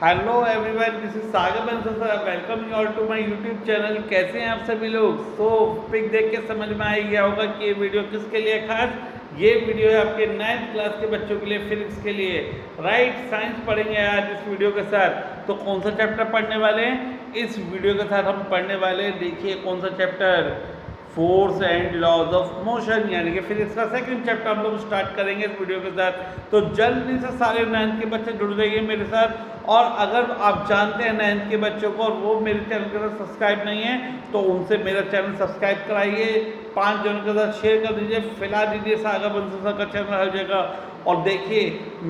Hello everyone, this is Sagar Bansal. Welcome you all to my YouTube channel. कैसे हैं आप सभी लोग? सो पिक देख के समझ में आ ही गया होगा कि ये वीडियो किसके लिए खास। ये वीडियो है आपके 9th क्लास के बच्चों के लिए, फिजिक्स के लिए। राइट, साइंस पढ़ेंगे आज इस वीडियो के साथ। तो कौन सा चैप्टर पढ़ने वाले हैं इस वीडियो के साथ? हम पढ़ने वाले हैं, देखिए कौन सा chapter, force and laws of motion, यानी कि फिजिक्स का सेकंड चैप्टर हम लोग स्टार्ट करेंगे इस वीडियो के साथ। तो जल्दी से सारे 9th के बच्चे जुड़ जाइए मेरे साथ। और अगर आप जानते हैं 9th के बच्चों को और वो मेरे चैनल के साथ सब्सक्राइब नहीं है तो उनसे मेरा चैनल सब्सक्राइब कराइए, 5 जनों के साथ शेयर कर दीजिए, फैला दीजिए सागर बंसल का चैनल हर जगह। और देखिए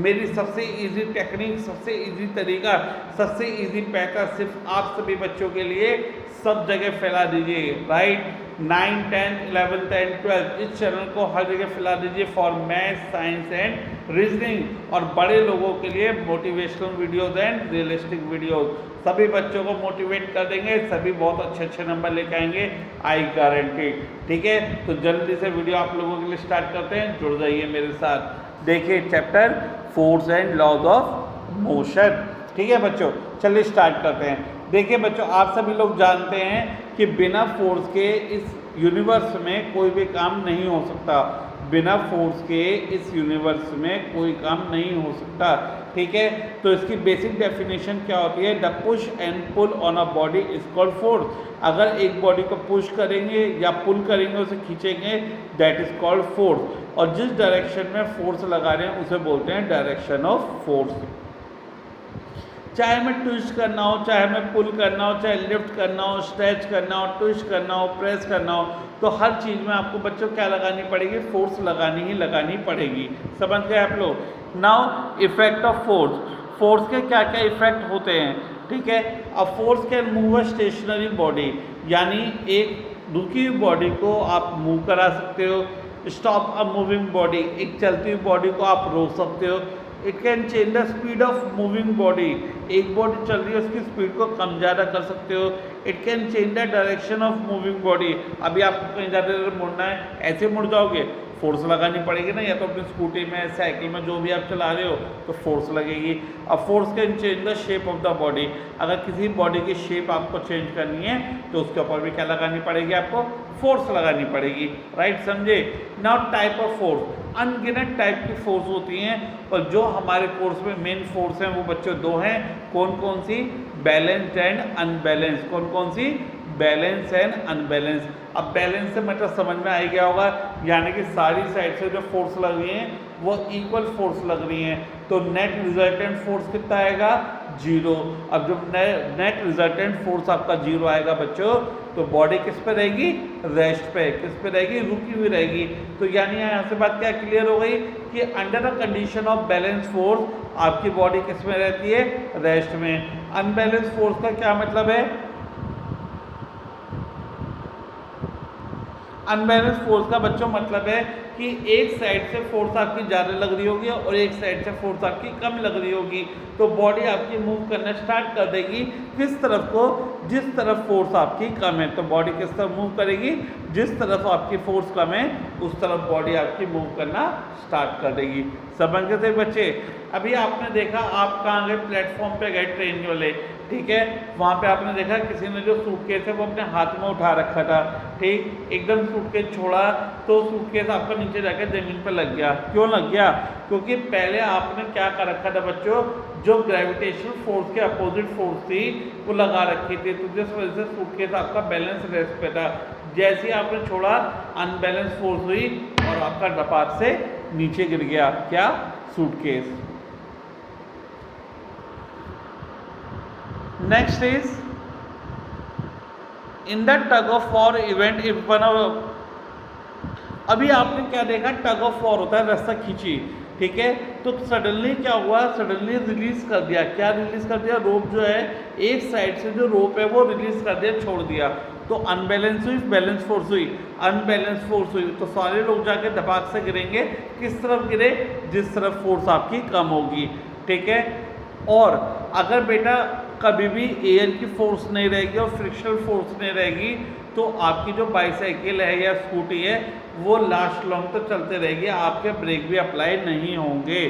मेरी सबसे इजी टेक्निक, सबसे इजी तरीका, सबसे इजी पैटर्न सिर्फ आप सभी बच्चों के लिए सब जगह फैला दीजिए। राइट, 9, 10, 11 एंड 12 इस चैनल को हर जगह फैला दीजिए for math, science and reasoning. और बड़े लोगों के लिए motivational videos and realistic videos. सभी बच्चों को मोटिवेट कर देंगे, सभी बहुत अच्छे अच्छे नंबर लेके आएंगे, आई गारंटी। ठीक है, तो जल्दी से वीडियो आप लोगों के लिए स्टार्ट करते हैं, जुड़ जाइए मेरे साथ। देखिए chapter force and laws of motion. ठीक है बच्चों, चलिए स्टार्ट करते हैं। देखिए बच्चों, आप सभी लोग जानते हैं कि बिना फोर्स के इस यूनिवर्स में कोई भी काम नहीं हो सकता। बिना फोर्स के इस यूनिवर्स में कोई काम नहीं हो सकता। ठीक है, तो इसकी बेसिक डेफिनेशन क्या होती है? The push and pull on a body is called force. अगर एक बॉडी को पुश करेंगे या पुल करेंगे, उसे खींचेंगे, दैट इज कॉल्ड फोर्स। और जिस डायरेक्शन में फोर्स लगा रहे हैं उसे बोलते हैं डायरेक्शन ऑफ फोर्स। चाहे हमें ट्विस्ट करना हो, चाहे हमें पुल करना हो, चाहे लिफ्ट करना हो, स्ट्रेच करना हो, ट्विस्ट करना हो, प्रेस करना हो, तो हर चीज़ में आपको बच्चों क्या लगानी पड़ेगी? फोर्स लगानी ही लगानी पड़ेगी। समझ गए आप लोग? Now effect of force. Force के क्या क्या इफेक्ट होते हैं? ठीक है, अब force can move a stationary body, यानी एक रुकी हुई बॉडी को आप मूव करा सकते हो। स्टॉप अ मूविंग बॉडी, एक चलती हुई बॉडी को आप रोक सकते हो। It can change the speed of moving body, एक बॉडी चल रही है उसकी स्पीड को कम ज़्यादा कर सकते हो। It can change the direction of moving body, अभी आपको कहीं ज़्यादा मुड़ना है, ऐसे मुड़ जाओगे, फोर्स लगानी पड़ेगी ना, या तो अपनी स्कूटी में, साइकिल में, जो भी आप चला रहे हो तो फोर्स लगेगी। अब force can change the shape of the body, अगर किसी बॉडी की शेप आपको चेंज करनी है तो उसके ऊपर भी क्या लगानी पड़ेगी? आपको फोर्स लगानी पड़ेगी। राइट, समझे? नाउ टाइप ऑफ फोर्स, अनगिनत टाइप की फोर्स होती हैं, और जो हमारे कोर्स में मेन फोर्स हैं वो बच्चों दो हैं। कौन कौन सी? Balanced and unbalance. कौन कौन सी? Balance and unbalance. अब बैलेंस से मतलब समझ में आ ही गया होगा, यानी कि सारी साइड से जो फोर्स लग रही हैं वो इक्वल फोर्स लग रही हैं, तो नेट रिजल्टेंट फोर्स कितना आएगा? 0। अब जब नेट रिजल्टेंट फोर्स आपका 0 आएगा बच्चों, तो बॉडी किस पे रहेगी? रेस्ट पे। किस पे रहेगी? रुकी हुई रहेगी। तो यानी यहाँ से बात क्या क्लियर हो गई कि under the condition of balance force आपकी बॉडी किस में रहती है? रेस्ट में। अनबैलेंस फोर्स का क्या मतलब है? अनबैलेंस फोर्स का बच्चों मतलब है कि एक साइड से फोर्स आपकी ज़्यादा लग रही होगी और एक साइड से फोर्स आपकी कम लग रही होगी, तो बॉडी आपकी मूव करना स्टार्ट कर देगी किस तरफ को? जिस तरफ फोर्स आपकी कम है। तो बॉडी किस तरफ मूव करेगी? जिस तरफ आपकी फोर्स कम है उस तरफ बॉडी आपकी मूव करना स्टार्ट कर देगी। समझ गए थे बच्चे? अभी आपने देखा, आप कहाँ गए? प्लेटफॉर्म पे गए ट्रेन वाले, ठीक है, वहाँ पे आपने देखा किसी ने जो सूटकेस है वो अपने हाथ में उठा रखा था। ठीक, एकदम सूटकेस छोड़ा तो सूटकेस आपका नीचे जाकर जमीन पर लग गया। क्यों लग गया? क्योंकि पहले आपने क्या कर रखा था बच्चों? जो ग्रेविटेशनल फोर्स के अपोजिट फोर्स थी वो लगा रखी थी, तो जिस वजह से सूटकेस आपका बैलेंस रेस्ट पे था। जैसे ही आपने छोड़ा, अनबैलेंस फोर्स हुई और आपका डपाट से नीचे गिर गया। क्या? Suitcase. Next is in the tug of war event if one of, अभी आपने क्या देखा? टग ऑफ वॉर होता है, रस्सा खींची, ठीक है, तो सडनली क्या हुआ? सडनली रिलीज कर दिया। क्या रिलीज कर दिया? रोप जो है, एक साइड से जो रोप है वो रिलीज कर दिया, छोड़ दिया, तो अनबैलेंस हुई, बैलेंस फोर्स हुई। अनबैलेंस फोर्स हुई तो सारे लोग जाके धपाक से गिरेंगे। किस तरफ गिरे? जिस तरफ फोर्स आपकी कम होगी। ठीक है, और अगर बेटा कभी भी एयर की फोर्स नहीं रहेगी और फ्रिक्शनल फोर्स नहीं रहेगी तो आपकी जो बाईसाइकिल है या स्कूटी है वो लास्ट लॉन्ग तक चलते रहेगी, आपके ब्रेक भी अप्लाई नहीं होंगे।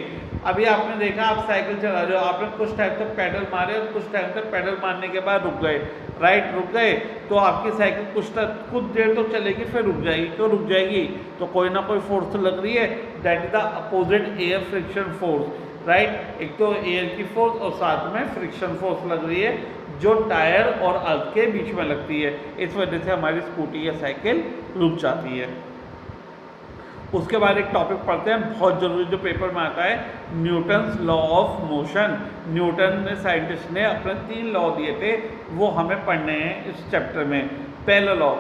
अभी आपने देखा आप साइकिल चला रहे हो, आपने कुछ टाइम तक पैडल मारे और कुछ टाइम तक पैडल मारने के बाद रुक गए, राइट, रुक गए, तो आपकी साइकिल कुछ देर तो चलेगी फिर रुक जाएगी। क्यों रुक जाएगी? तो कोई ना कोई फोर्स तो लग रही है, that is the opposite air friction force, right. एक तो एयर की फोर्स और साथ में फ्रिक्शन फोर्स लग रही है जो टायर और अर्थ के बीच में लगती है, इस वजह से हमारी स्कूटी या साइकिल रुक जाती है। उसके बाद एक टॉपिक पढ़ते हैं बहुत जरूरी जो पेपर में आता है, Newton's law of motion. Newton ने साइंटिस्ट ने अपने 3 लॉ दिए थे, वो हमें पढ़ने हैं इस चैप्टर में। पहला law,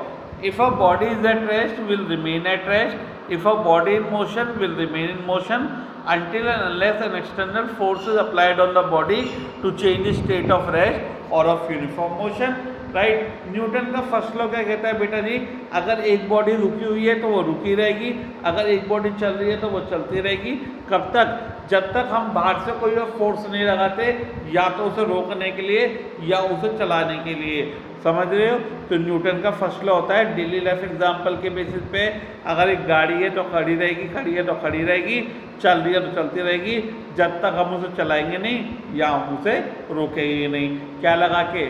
if a body is at rest will remain at rest, if a body in motion will remain in motion until and unless an external force is applied on the body to change the state of rest or of uniform motion, right. Newton का first law क्या कहता है बेटा जी, अगर एक body रुकी हुई है तो वो रुकी रहेगी, अगर एक बॉडी चल रही है तो वो चलती रहेगी। कब तक? जब तक हम बाहर से कोई फोर्स नहीं लगाते, या तो उसे रोकने के लिए या उसे चलाने के लिए, समझ रहे हो। तो न्यूटन का फर्स्ट लॉ होता है डेली लाइफ एग्जाम्पल के बेसिस पे, अगर एक गाड़ी है तो खड़ी रहेगी, खड़ी है तो खड़ी रहेगी, चल रही है तो चलती रहेगी, जब तक हम उसे चलाएंगे नहीं या हम उसे रोकेंगे नहीं। क्या लगा के?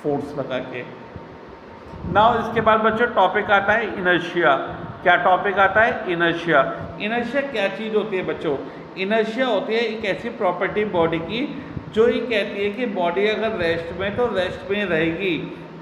फोर्स लगा के। नाउ इसके बाद बच्चों टॉपिक आता है इनर्शिया। क्या टॉपिक आता है? इनर्शिया। इनर्शिया क्या चीज़ होती है बच्चों? इनर्शिया होती है एक ऐसी प्रॉपर्टी बॉडी की जो ये कहती है कि बॉडी अगर रेस्ट में तो रेस्ट में रहेगी,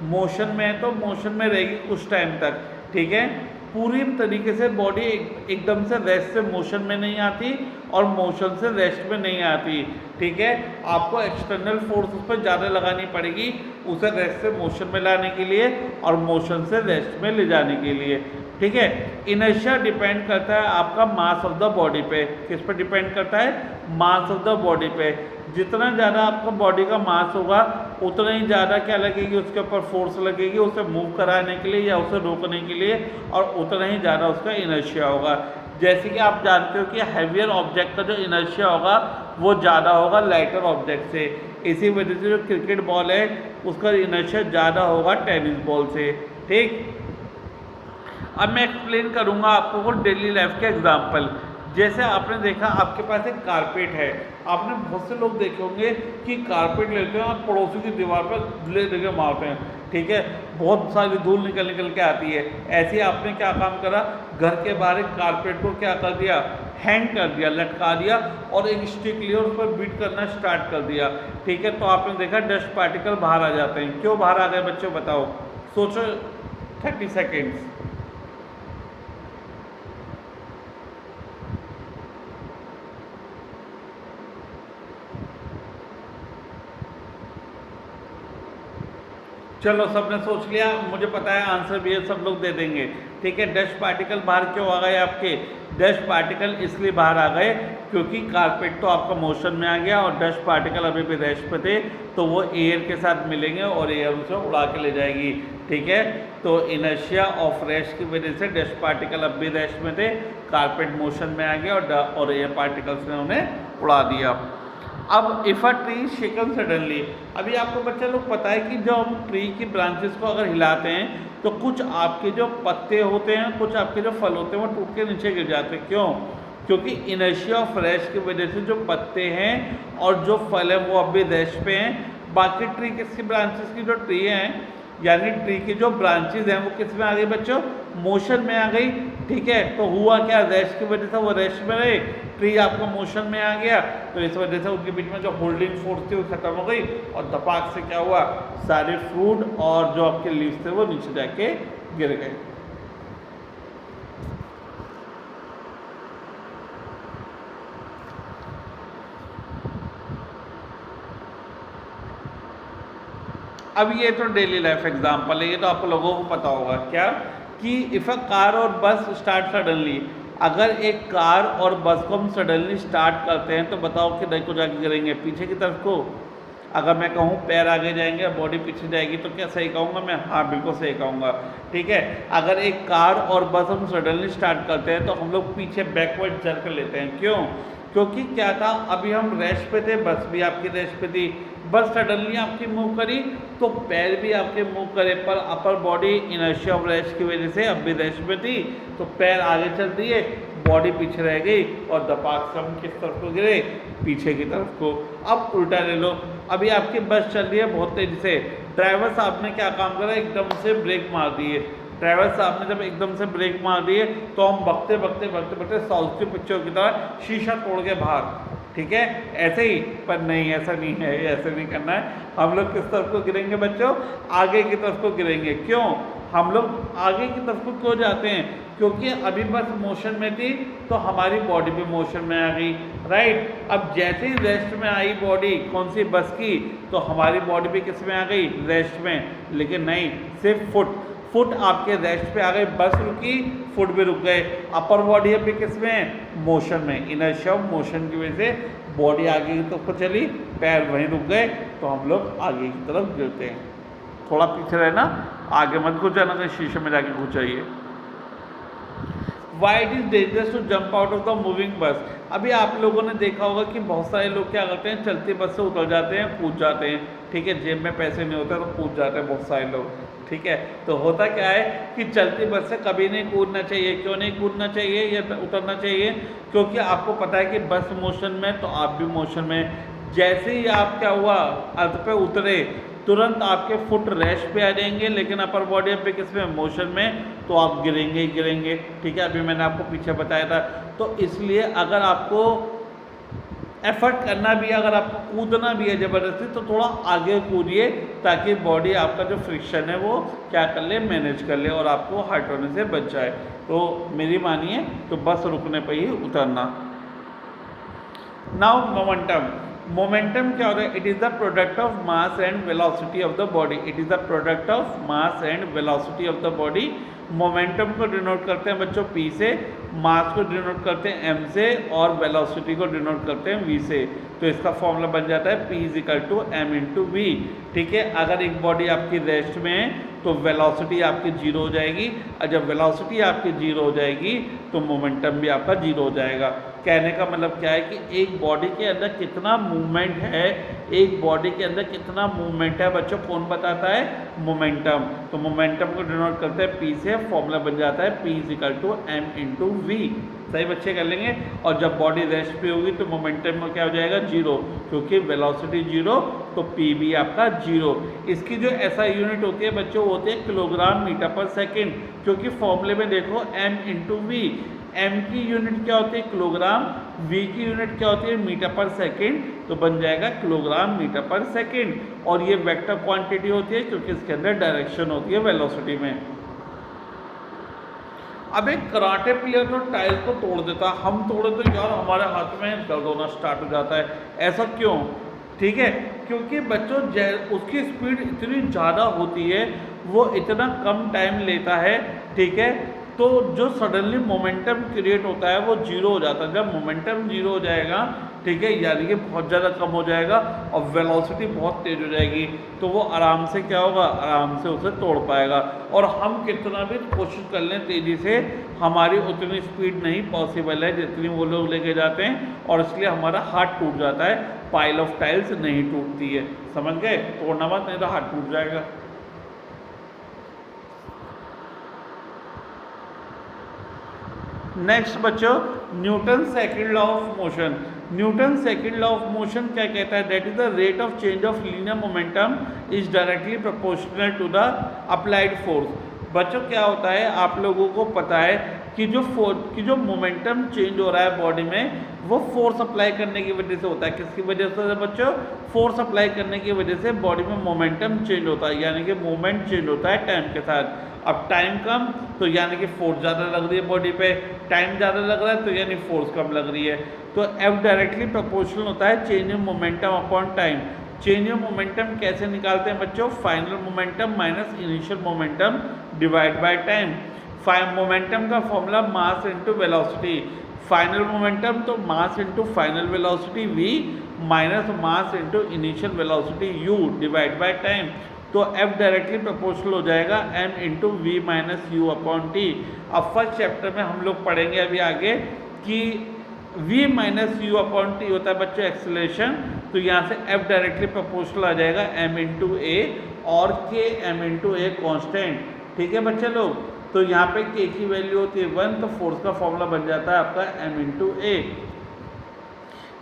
मोशन में है तो मोशन में रहेगी कुछ टाइम तक, ठीक है। पूरी तरीके से बॉडी एकदम से रेस्ट से मोशन में नहीं आती और मोशन से रेस्ट में नहीं आती, ठीक है। आपको एक्सटर्नल फोर्स उस पर ज़्यादा लगानी पड़ेगी उसे रेस्ट से मोशन में लाने के लिए और मोशन से रेस्ट में ले जाने के लिए, ठीक है। इनर्शिया डिपेंड करता है आपका मास ऑफ द बॉडी पे। किस पे डिपेंड करता है? मास ऑफ द बॉडी पे। जितना ज़्यादा आपका बॉडी का मास होगा उतना ही ज़्यादा क्या लगेगी, उसके ऊपर फोर्स लगेगी उसे मूव कराने के लिए या उसे रोकने के लिए, और उतना ही ज़्यादा उसका इनर्शिया होगा। जैसे कि आप जानते हो कि हैवियर ऑब्जेक्ट का जो इनर्शिया होगा वो ज़्यादा होगा लाइटर ऑब्जेक्ट से, इसी वजह से जो क्रिकेट बॉल है उसका इनर्शिया ज़्यादा होगा टेनिस बॉल से, ठीक। अब मैं एक्सप्लेन करूँगा आपको वो डेली लाइफ के एग्जाम्पल। जैसे आपने देखा आपके पास एक कारपेट है, आपने बहुत से लोग देखे होंगे कि कारपेट लेते हैं और पड़ोसी की दीवार पर ले के मारते हैं, ठीक है, बहुत सारी धूल निकल के आती है। ऐसे आपने क्या काम करा, घर के बाहर एक कारपेट को क्या कर दिया, हैंग कर दिया, लटका दिया और एक स्टिक लिया और उस पर बीट करना स्टार्ट कर दिया, ठीक है। तो आपने देखा डस्ट पार्टिकल बाहर आ जाते हैं। क्यों बाहर आ गए बच्चों बताओ, सोचो 30 सेकेंड्स। चलो सबने सोच लिया, मुझे पता है आंसर भी है, सब लोग दे देंगे, ठीक है। डस्ट पार्टिकल बाहर क्यों आ गए आपके? डस्ट पार्टिकल इसलिए बाहर आ गए क्योंकि कारपेट तो आपका मोशन में आ गया और डस्ट पार्टिकल अभी भी रेस्ट पे थे, तो वो एयर के साथ मिलेंगे और एयर उसे उड़ा के ले जाएगी, ठीक है। तो इनर्शिया ऑफ रेस्ट की वजह से डस्ट पार्टिकल अब भी रेस्ट में थे, कारपेट मोशन में आ गया और एयर पार्टिकल्स ने उन्हें उड़ा दिया। अब if a tree shaken suddenly, अभी आपको बच्चा लोग पता है कि जब हम ट्री की ब्रांचेस को अगर हिलाते हैं तो कुछ आपके जो पत्ते होते हैं, कुछ आपके जो फल होते हैं वो टूट के नीचे गिर जाते हैं। क्यों? क्योंकि इनर्शिया ऑफ रेस्ट की वजह से जो पत्ते हैं और जो फल है वो अभी रेस्ट पे हैं। बाकी ट्री किसकी ब्रांचेस की जो ट्री हैं यानी ट्री की जो ब्रांचेज हैं वो किस में आ गई बच्चों, मोशन में आ गई, ठीक है। तो हुआ क्या, रेस्ट की वजह से वो रेस्ट में रहे, ट्री आपका मोशन में आ गया, तो इस वजह से उनके बीच में जो होल्डिंग फोर्स थी वो खत्म हो गई और धपाक से क्या हुआ, सारे फ्रूट और जो आपके लीव्स थे वो नीचे जाके गिर गए। अब ये तो डेली लाइफ एग्जाम्पल है, ये तो आप लोगों को पता होगा क्या कि इफ़ अ कार और बस स्टार्ट सडनली, अगर एक कार और बस को हम सडनली स्टार्ट करते हैं तो बताओ कि को जाके गिरेंगे, पीछे की तरफ को। अगर मैं कहूँ पैर आगे जाएंगे बॉडी पीछे जाएगी तो क्या सही कहूँगा मैं? हाँ बिल्कुल सही कहूँगा, ठीक है। अगर एक कार और बस हम सडनली स्टार्ट करते हैं तो हम लोग पीछे बैकवर्ड जर्क लेते हैं। क्यों? क्योंकि क्या था, अभी हम रेस्ट पे थे, बस भी आपकी रेस्ट पे थी, बस सडनली आपकी मूव करी तो पैर भी आपके मूव करे, पर upper body inertia of rest की वजह से अब भी रेस्ट में थी तो पैर आगे चल दिए, बॉडी पीछे रह गई और दपाक से हम किस तरफ को गिरे, पीछे की तरफ को। अब उल्टा ले लो, अभी आपकी बस चल रही है बहुत तेजी से, ड्राइवर साहब ने क्या काम करा, एकदम से ब्रेक मार दिए। ड्राइवर साहब ने जब एकदम से ब्रेक मार दिए तो हम भगते भगते भगते भगते साउथ की पिक्चर की तरह शीशा तोड़ के बाहर, ठीक है, ऐसे ही। पर नहीं, ऐसा नहीं है, ऐसे नहीं करना है। हम लोग किस तरफ को गिरेंगे बच्चों, आगे की तरफ को गिरेंगे। क्यों हम लोग आगे की तरफ को क्यों जाते हैं, क्योंकि अभी बस मोशन में थी तो हमारी बॉडी भी मोशन में आ गई, राइट। अब जैसे ही रेस्ट में आई बॉडी कौन सी, बस की, तो हमारी बॉडी भी किस में आ गई, रेस्ट में। लेकिन नहीं, सिर्फ फुट आपके रेस्ट पे आ गए, बस रुकी, फुट भी रुक गए। अपर बॉडी अभी किस में, मोशन में। इनर्शिया मोशन की वजह से बॉडी आगे की तरफ को चली, पैर वहीं रुक गए, तो हम लोग आगे की तरफ गिरते हैं। थोड़ा पीछे रहना, आगे मत घुस जाना, कहीं शीशे में जाके घुस जाइए। Why it is dangerous to jump out of the moving bus? अभी आप लोगों ने देखा होगा कि बहुत सारे लोग क्या करते हैं, चलती बस से उतर जाते हैं, कूद जाते हैं, ठीक है, जेब में पैसे नहीं होते तो कूद जाते हैं बहुत सारे लोग, ठीक है। तो होता क्या है कि चलती बस से कभी नहीं कूदना चाहिए। क्यों नहीं कूदना चाहिए या उतरना चाहिए, क्योंकि आपको पता है कि बस मोशन में तो आप भी मोशन में। जैसे ही आप क्या हुआ, अर्थ पे उतरे, तुरंत आपके फुट रेस्ट पे आ जाएंगे, लेकिन अपर बॉडी अभी किस में, मोशन में, तो आप गिरेंगे ही गिरेंगे, ठीक है। अभी मैंने आपको पीछे बताया था। तो इसलिए अगर आपको एफर्ट करना भी है, अगर आपको कूदना भी है ज़बरदस्ती, तो थोड़ा आगे कूदिए, ताकि बॉडी आपका जो फ्रिक्शन है वो क्या कर ले, मैनेज कर ले और आपको हर्ट होने से बच जाए। तो मेरी मानिए तो बस रुकने पर ही उतरना। नाउ मोमेंटम क्या होता है, it is the product of mass and velocity of the body. It is the product of mass and velocity of the body. Momentum को डिनोट करते हैं बच्चों P से, मास को डिनोट करते हैं M से, और वेलोसिटी को डिनोट करते हैं V से। तो इसका फॉर्मूला बन जाता है P = M/V, ठीक है। अगर एक बॉडी आपकी रेस्ट में है तो वेलोसिटी आपकी 0 हो जाएगी, और जब वेलोसिटी आपकी 0 हो जाएगी तो मोमेंटम भी आपका 0 हो जाएगा। कहने का मतलब क्या है कि एक बॉडी के अंदर कितना मूवमेंट है, एक बॉडी के अंदर कितना मूवमेंट है बच्चों, कौन बताता है, मोमेंटम। तो मोमेंटम को डिनोट करते हैं P से, फॉर्मूला बन जाता है P = M/V। सही बच्चे कर लेंगे। और जब बॉडी रेस्ट पे होगी तो मोमेंटम में क्या हो जाएगा, 0, क्योंकि वेलोसिटी 0 तो P भी आपका 0। इसकी जो SI यूनिट होती है बच्चों, वो होती है kg/s, क्योंकि फॉर्मूले में देखो M/V। M की यूनिट क्या होती है, किलोग्राम, V की यूनिट क्या होती है, मीटर/सेकेंड, तो बन जाएगा kg/मीटर/सेकेंड। और ये वेक्टर क्वांटिटी होती है क्योंकि इसके अंदर डायरेक्शन होती है वेलोसिटी में। अब एक कराटे प्लेयर जो टाइल को तोड़ देता है, हम तोड़े तो यार हमारे हाथ में दर्द होना स्टार्ट हो जाता है। ऐसा क्यों, ठीक है, क्योंकि बच्चों उसकी स्पीड इतनी ज़्यादा होती है, वो इतना कम टाइम लेता है, ठीक है। तो जो सडनली मोमेंटम क्रिएट होता है वो 0 हो जाता है। जब मोमेंटम 0 हो जाएगा, ठीक है, यानी कि बहुत ज़्यादा कम हो जाएगा और वेलोसिटी बहुत तेज हो जाएगी, तो वो आराम से क्या होगा, आराम से उसे तोड़ पाएगा। और हम कितना भी कोशिश कर लें तेज़ी से, हमारी उतनी स्पीड नहीं पॉसिबल है जितनी वो लोग लेके जाते हैं, और इसलिए हमारा हाथ टूट जाता है। पाइल ऑफ टाइल्स नहीं टूटती है, समझ गए, तोड़ना मत, नहीं तो हाथ टूट जाएगा। नेक्स्ट बच्चों, Newton second law of motion. Newton second law of motion क्या कहता है, that is the rate of change of linear momentum is directly proportional to the applied force. बच्चों क्या होता है, आप लोगों को पता है कि जो मोमेंटम चेंज हो रहा है बॉडी में, वो फोर्स अप्लाई करने की वजह से होता है। किसकी वजह से बच्चों, फोर्स अप्लाई करने की वजह से बॉडी में मोमेंटम चेंज होता है, यानी कि मूवमेंट चेंज होता है टाइम के साथ। अब टाइम कम तो यानी कि फोर्स ज़्यादा लग रही है बॉडी पे, टाइम ज़्यादा लग रहा है तो यानी फोर्स कम लग रही है। तो F डायरेक्टली प्रोपोर्शनल होता है change in momentum upon time. Change in momentum कैसे निकालते हैं बच्चों, final momentum minus initial momentum divide by time. Momentum का formula mass into velocity. Final momentum तो mass into final velocity v minus mass into initial velocity u divide by time. तो F directly proportional हो जाएगा m into v minus u upon t. अब first chapter में हम लोग पढ़ेंगे अभी आगे कि v minus u upon T होता है बच्चों एक्सेलरेशन, तो यहाँ से F डायरेक्टली प्रोपोर्शनल आ जाएगा m इंटू ए और k m into a constant. ठीक है बच्चे लोग, तो यहाँ पे के की वैल्यू होती है 1, तो फोर्स का फॉर्मूला बन जाता है आपका m इंटू ए।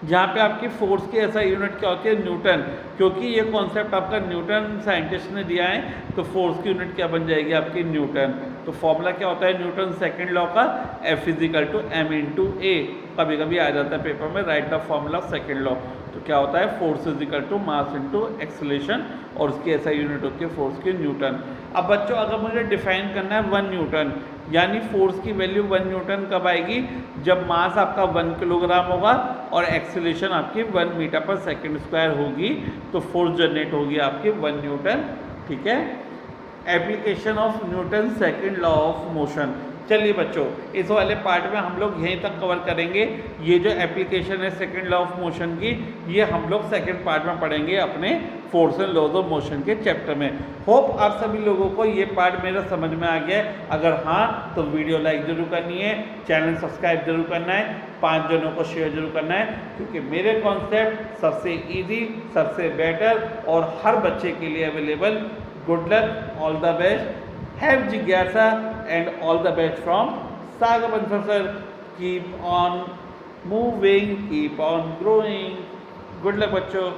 जहाँ पे आपकी फोर्स की ऐसा यूनिट क्या होती है, न्यूटन, क्योंकि ये कॉन्सेप्ट आपका न्यूटन साइंटिस्ट ने दिया है, तो फोर्स की यूनिट क्या बन जाएगी आपकी, न्यूटन। तो फॉर्मूला क्या होता है न्यूटन सेकंड लॉ का, F equal to m into a. कभी कभी आ जाता है पेपर में, write the formula of second law. तो क्या होता है, force equal to mass into acceleration, और उसकी ऐसा यूनिट होती है फोर्स की, न्यूटन। अब बच्चों अगर मुझे डिफाइन करना है 1 न्यूटन, यानी फोर्स की वैल्यू 1 न्यूटन कब आएगी, जब मास आपका 1 किलोग्राम होगा और एक्सेलरेशन आपकी 1 मीटर पर सेकंड स्क्वायर होगी, तो फोर्स जनरेट होगी आपकी 1 न्यूटन। ठीक है, application of Newton second law of motion. चलिए बच्चों, इस वाले पार्ट में हम लोग यहीं तक कवर करेंगे। ये जो एप्लीकेशन है सेकंड लॉ ऑफ मोशन की, ये हम लोग सेकंड पार्ट में पढ़ेंगे अपने force and laws of motion के चैप्टर में। होप आप सभी लोगों को ये पार्ट मेरा समझ में आ गया है। अगर हाँ तो वीडियो लाइक जरूर करनी है, चैनल सब्सक्राइब जरूर करना है, 5 जनों को शेयर जरूर करना है, क्योंकि मेरे कॉन्सेप्ट सबसे ईजी, सबसे बेटर और हर बच्चे के लिए available. Good luck, all the best, have jigyasa, and all the best from Sagar Bansal sir. Keep on moving, keep on growing. Good luck बच्चों।